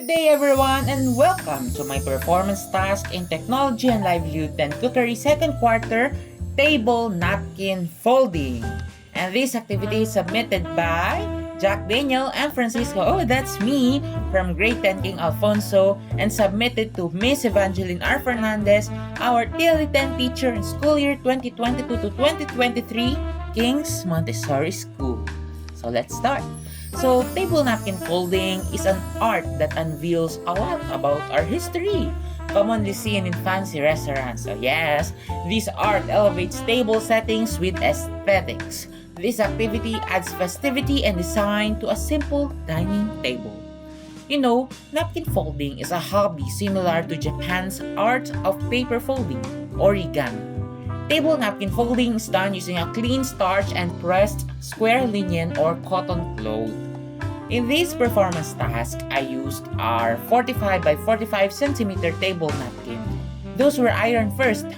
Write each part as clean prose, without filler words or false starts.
Good day everyone and welcome to my performance task in Technology and Livelihood and Cookery second quarter table napkin folding. And this activity is submitted by Jacq, Daniel, and Francisco. Oh, that's me from grade 10 King Alfonso and submitted to Miss Evangeline R. Fernandez, our TLE10 teacher in school year 2022 to 2023, King's Montessori School. So let's start. So, table napkin folding is an art that unveils a lot about our history, commonly seen in fancy restaurants. So yes, this art elevates table settings with aesthetics. This activity adds festivity and design to a simple dining table. You know, napkin folding is a hobby similar to Japan's art of paper folding, origami. Table napkin folding is done using a clean starch and pressed square linen or cotton cloth. In this performance task, I used our 45 by 45 centimeter table napkin. Those were ironed first,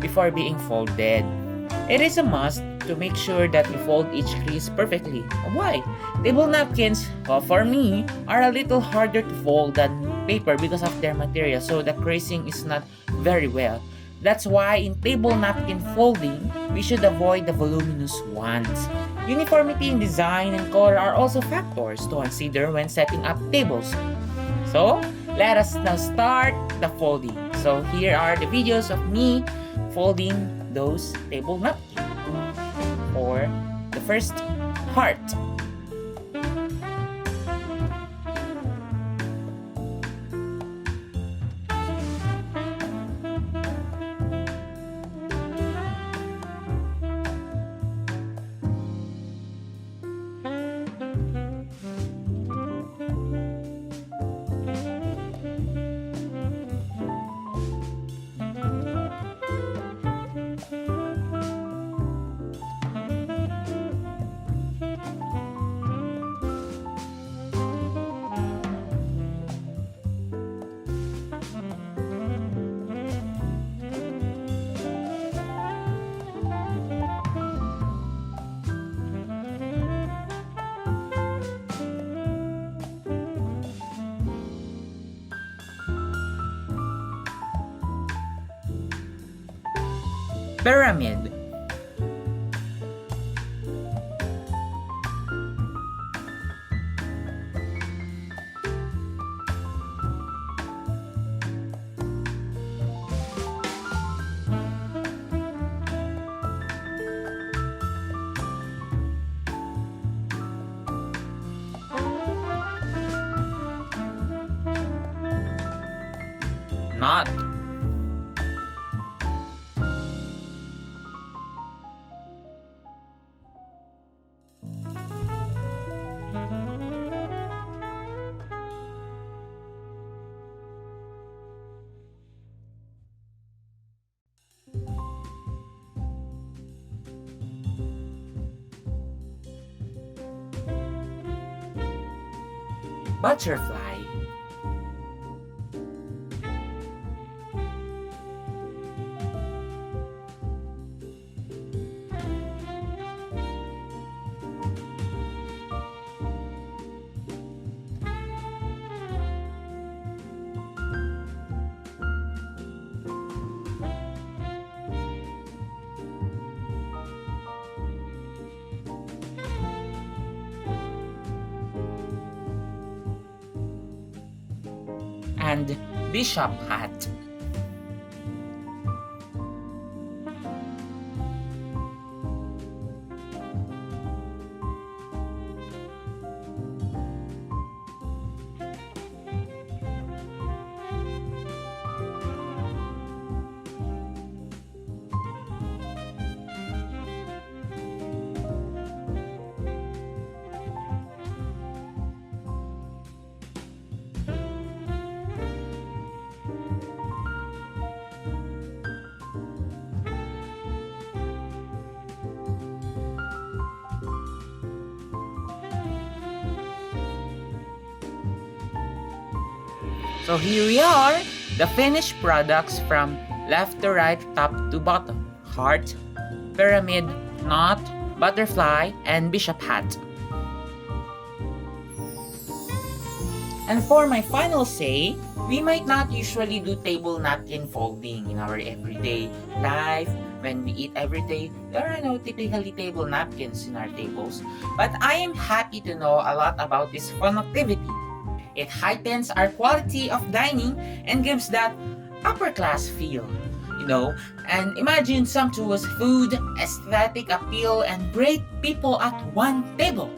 before being folded. It is a must to make sure that you fold each crease perfectly. Why? Table napkins, for me, are a little harder to fold than paper because of their material, so the creasing is not very well. That's why in table napkin folding, we should avoid the voluminous ones. Uniformity in design and color are also factors to consider when setting up tables. So, let us now start the folding. So, here are the videos of me folding those table napkins. For the first heart. Pyramid. Knot. Butterfly. And bishop hat. So here we are, the finished products from left to right, top to bottom. Heart, pyramid, knot, butterfly, and bishop hat. And for my final say, we might not usually do table napkin folding in our everyday life. When we eat every day, there are no typically table napkins in our tables. But I am happy to know a lot about this fun activity. It heightens our quality of dining and gives that upper class feel. You know, and imagine sumptuous food, aesthetic appeal, and great people at one table.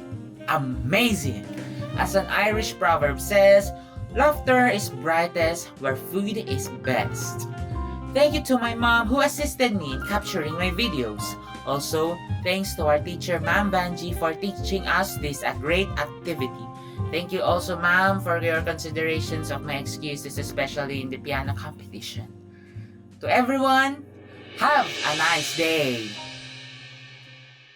Amazing! As an Irish proverb says, laughter is brightest where food is best. Thank you to my mom who assisted me in capturing my videos. Also, thanks to our teacher Ma'am Banji for teaching us this a great activity. Thank you also ma'am for your considerations of my excuses, especially in the piano competition. To everyone, have a nice day!